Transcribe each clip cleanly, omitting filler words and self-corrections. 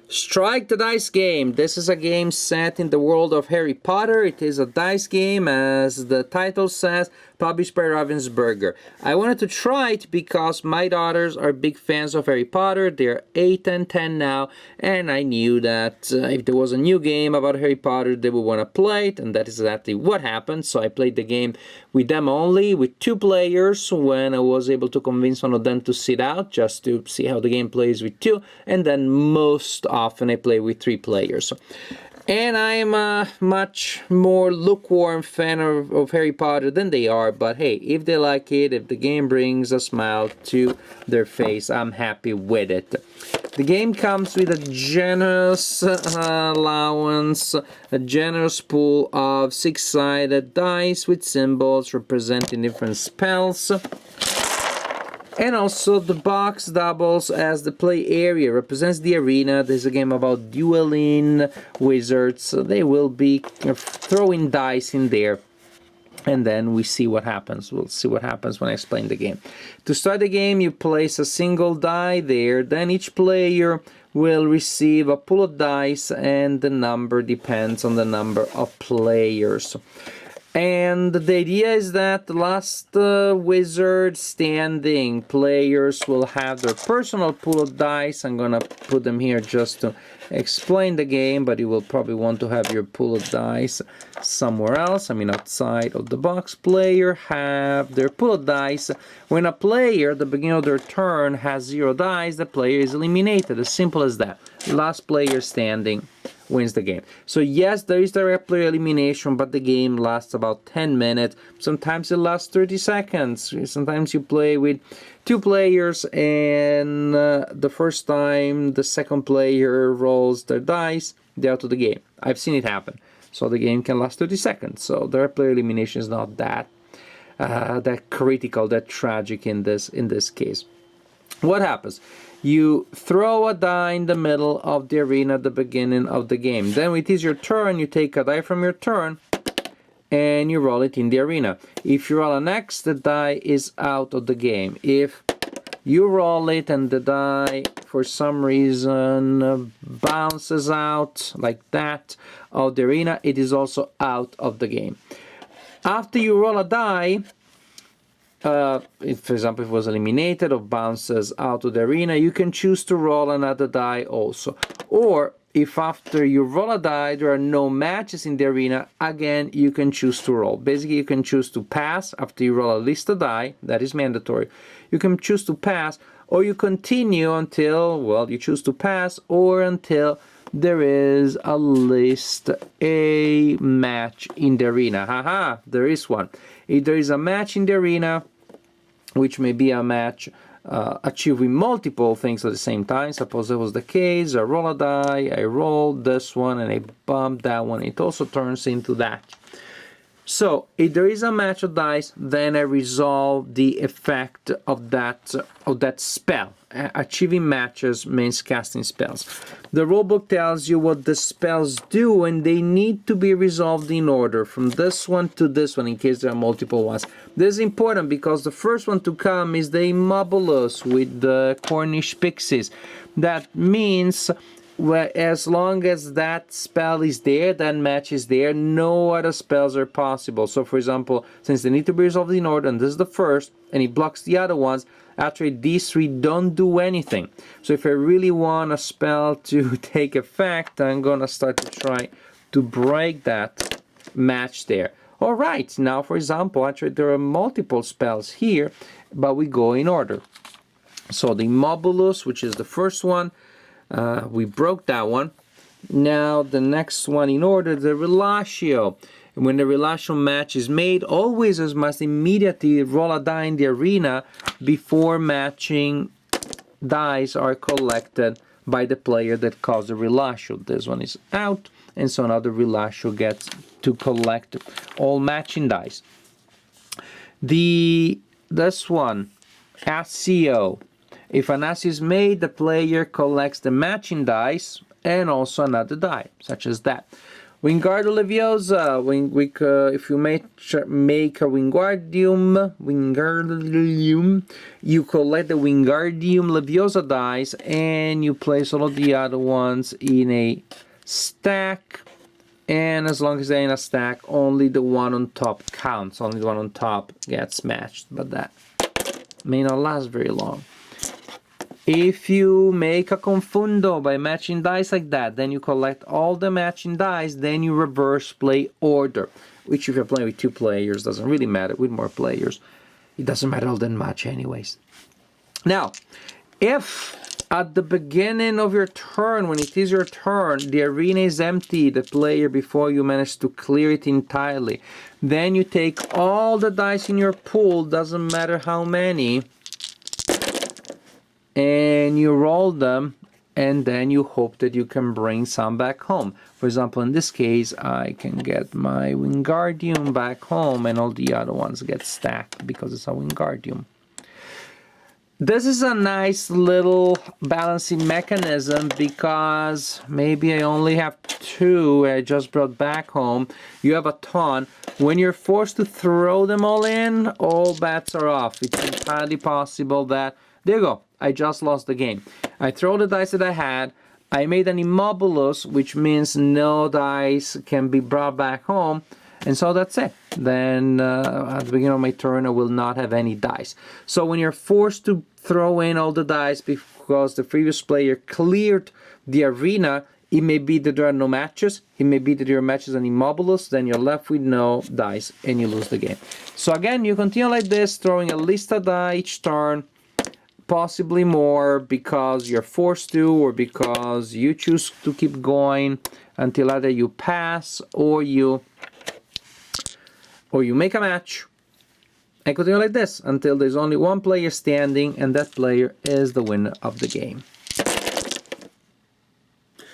Strike the Dice Game. This is a game set in the world of Harry Potter. It is a dice game, as the title says, published by Ravensburger. I wanted to try it because my daughters are big fans of Harry Potter. They're 8 and 10 now, and I knew that if there was a new game about Harry Potter, they would want to play it, and that is exactly what happened. So I played the game with them only, with 2 players, when I was able to convince one of them to sit out, just to see how the game plays with 2, and then most often I play with 3 players. And I'm a much more lukewarm fan of Harry Potter than they are, but hey, if they like it, if the game brings a smile to their face, I'm happy with it. The game comes with a generous allowance, a generous pool of 6-sided dice with symbols representing different spells. And also the box doubles as the play area, represents the arena. This is a game about dueling wizards, so they will be throwing dice in there. And then we see what happens. We'll see what happens when I explain the game. To start the game, you place a single die there. Then each player will receive a pool of dice, and the number depends on the number of players. And the idea is that the last wizard standing players will have their personal pool of dice. I'm gonna put them here just to explain the game, but you will probably want to have your pool of dice somewhere else. I mean, outside of the box. Player have their pool of dice. When a player at the beginning of their turn has 0 dice, the player is eliminated. As simple as that. Last player standing wins the game. So yes, there is direct player elimination, but the game lasts about 10 minutes. Sometimes it lasts 30 seconds. Sometimes you play with 2 players, and the first time the second player rolls their dice, they're out of the game. I've seen it happen. So the game can last 30 seconds. So direct player elimination is not that critical, that tragic in this case. What happens? You throw a die in the middle of the arena at the beginning of the game. Then when it is your turn, you take a die from your turn and you roll it in the arena. If you roll an X, the die is out of the game. If you roll it and the die for some reason bounces out like that of the arena, it is also out of the game. After you roll a die, if, for example, if it was eliminated or bounces out of the arena, you can choose to roll another die also. Or if after you roll a die there are no matches in the arena, again you can choose to roll. Basically, you can choose to pass after you roll a list of die. That is mandatory. You can choose to pass, or you continue until, well, you choose to pass, or until there is a match in the arena. Haha, there is one. If there is a match in the arena, which may be a match achieving multiple things at the same time. Suppose that was the case. I roll a die, I roll this one, and I bump that one. It also turns into that. So if there is a match of dice, then I resolve the effect of that spell. Achieving matches means casting spells. The rulebook tells you what the spells do, and they need to be resolved in order from this one to this one in case there are multiple ones. This is important because the first one to come is the Immobulus with the Cornish pixies. That means, well, as long as that spell is there, that match is there, no other spells are possible. So for example, since they need to be resolved in order, and this is the first, and it blocks the other ones, actually these 3 don't do anything. So if I really want a spell to take effect, I'm gonna start to try to break that match there. Alright, now for example, actually there are multiple spells here, but we go in order. So the Immobulus, which is the first one, we broke that one. Now the next one in order, the Relatio. And when the Relatio match is made, all wizards must immediately roll a die in the arena before matching dice are collected by the player that caused the Relatio. This one is out, and so now the Relatio gets to collect all matching dice. This one, Accio. If an Accio is made, the player collects the matching dice and also another die, such as that. Wingardium Leviosa. If you make a Wingardium, you collect the Wingardium Leviosa dice, and you place all of the other ones in a stack. And as long as they're in a stack, only the one on top counts. Only the one on top gets matched, but that may not last very long. If you make a confundo by matching dice like that, then you collect all the matching dice, then you reverse play order, which if you're playing with 2 players doesn't really matter. With more players, it doesn't matter all that much anyways. Now, if at the beginning of your turn, when it is your turn, the arena is empty, the player before you manage to clear it entirely, then you take all the dice in your pool, doesn't matter how many, and you roll them, and then you hope that you can bring some back home. For example, in this case, I can get my Wingardium back home, and all the other ones get stacked because it's a Wingardium. This is a nice little balancing mechanism because maybe I only have 2 I just brought back home. You have a ton. When you're forced to throw them all in, all bets are off. It's entirely possible that, there you go, I just lost the game. I throw the dice that I had. I made an Immobilus, which means no dice can be brought back home. And so that's it. Then at the beginning of my turn, I will not have any dice. So when you're forced to throw in all the dice because the previous player cleared the arena, it may be that there are no matches. It may be that your match is an Immobilus. Then you're left with no dice and you lose the game. So again, you continue like this, throwing at least a die each turn. Possibly more because you're forced to, or because you choose to keep going until either you pass or you make a match, and continue like this until there's only one player standing, and that player is the winner of the game.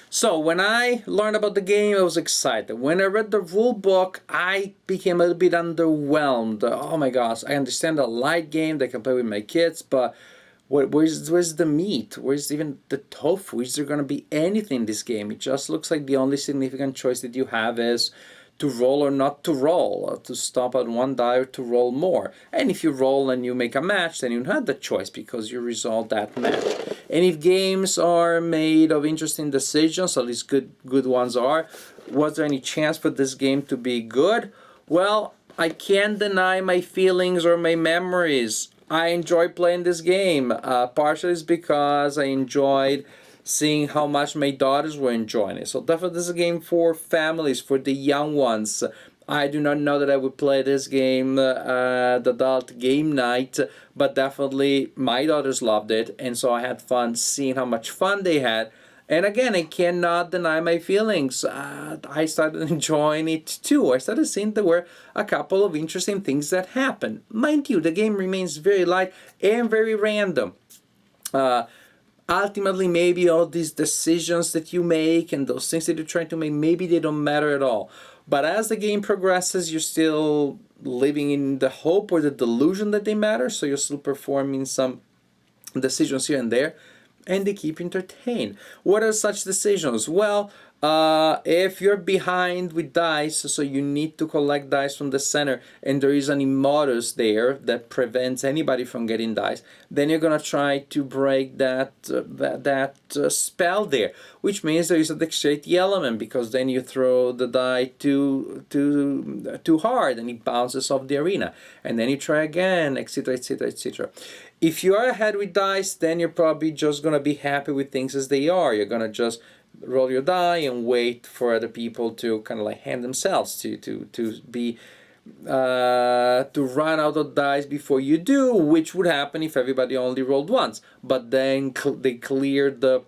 So when I learned about the game, I was excited. When I read the rule book, I became a little bit underwhelmed. Oh my gosh, I understand a light game that I can play with my kids, but where's the meat? Where's even the tofu? Is there going to be anything in this game? It just looks like the only significant choice that you have is to roll or not to roll, or to stop at 1 die or to roll more. And if you roll and you make a match, then you have the choice because you resolve that match. And if games are made of interesting decisions, at least good ones are, was there any chance for this game to be good? Well, I can't deny my feelings or my memories. I enjoy playing this game. Partially it's because I enjoyed seeing how much my daughters were enjoying it. So definitely this is a game for families, for the young ones. I do not know that I would play this game at adult game night, but definitely my daughters loved it, and so I had fun seeing how much fun they had. And again, I cannot deny my feelings. I started enjoying it too. I started seeing there were a couple of interesting things that happened. Mind you, the game remains very light and very random. Ultimately, maybe all these decisions that you make and those things that you're trying to make, maybe they don't matter at all. But as the game progresses, you're still living in the hope or the delusion that they matter, so you're still performing some decisions here and there, and they keep entertained. What are such decisions? Well, if you're behind with dice, so you need to collect dice from the center, and there is an Immodus there that prevents anybody from getting dice, then you're gonna try to break that spell there, which means there is a dexterity element, because then you throw the die too hard and it bounces off the arena, and then you try again, etc., etc., etc. If you are ahead with dice, then you're probably just gonna be happy with things as they are. You're gonna just roll your die and wait for other people to kind of like hand themselves to run out of dice before you do, which would happen if everybody only rolled once. But then they cleared the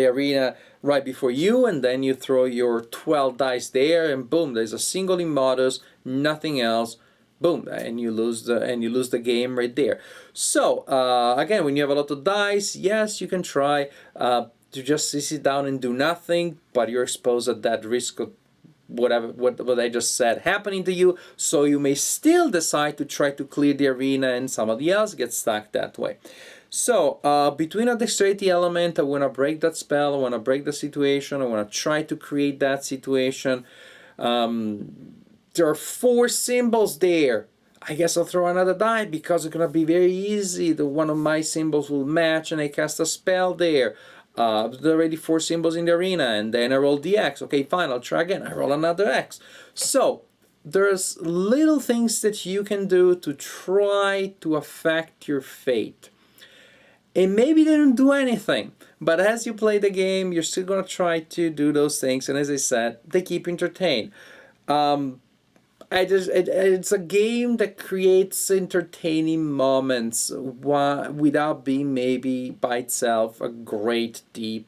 arena right before you, and then you throw your 12 dice there, and boom, there's a single Immodus, nothing else. Boom, and you lose the game right there. So again, when you have a lot of dice, yes, you can try to just sit down and do nothing, but you're exposed at that risk of what I just said happening to you. So you may still decide to try to clear the arena, and somebody else gets stuck that way. So, between a dexterity element, I want to break that spell, I want to break the situation, I want to try to create that situation. There are 4 symbols there. I guess I'll throw another die because it's going to be very easy. One of my symbols will match and I cast a spell there. There are already 4 symbols in the arena, and then I roll the X. Okay, fine, I'll try again. I roll another X. So, there's little things that you can do to try to affect your fate. And maybe they don't do anything, but as you play the game, you're still going to try to do those things, and as I said, they keep entertained. It's a game that creates entertaining moments without being maybe by itself a great, deep,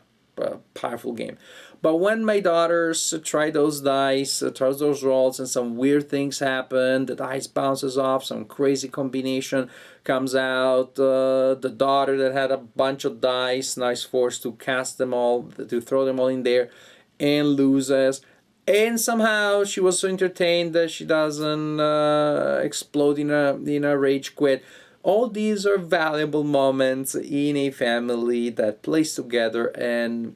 powerful game. But when my daughters try those dice, try those rolls, and some weird things happen, the dice bounces off, some crazy combination comes out, the daughter that had a bunch of dice now is forced to cast them all, to throw them all in there, and loses. And somehow she was so entertained that she doesn't explode in a rage quit. All these are valuable moments in a family that plays together and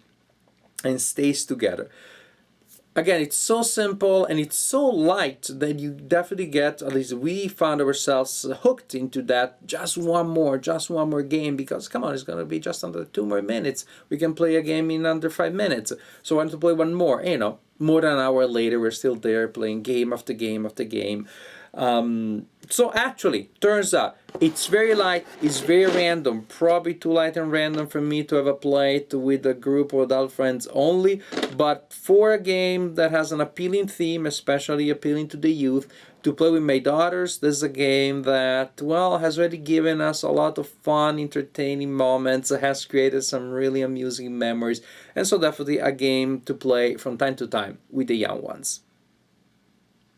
stays together. Again, it's so simple and it's so light that you definitely get, at least we found ourselves hooked into that. Just one more game, because come on, it's going to be just under 2 more minutes. We can play a game in under 5 minutes. So I want to play one more. More than an hour later, we're still there playing game after game after game. So actually, turns out, it's very light, it's very random, probably too light and random for me to have played with a group of adult friends only, but for a game that has an appealing theme, especially appealing to the youth, to play with my daughters, this is a game that, well, has already given us a lot of fun, entertaining moments, it has created some really amusing memories, and so definitely a game to play from time to time with the young ones.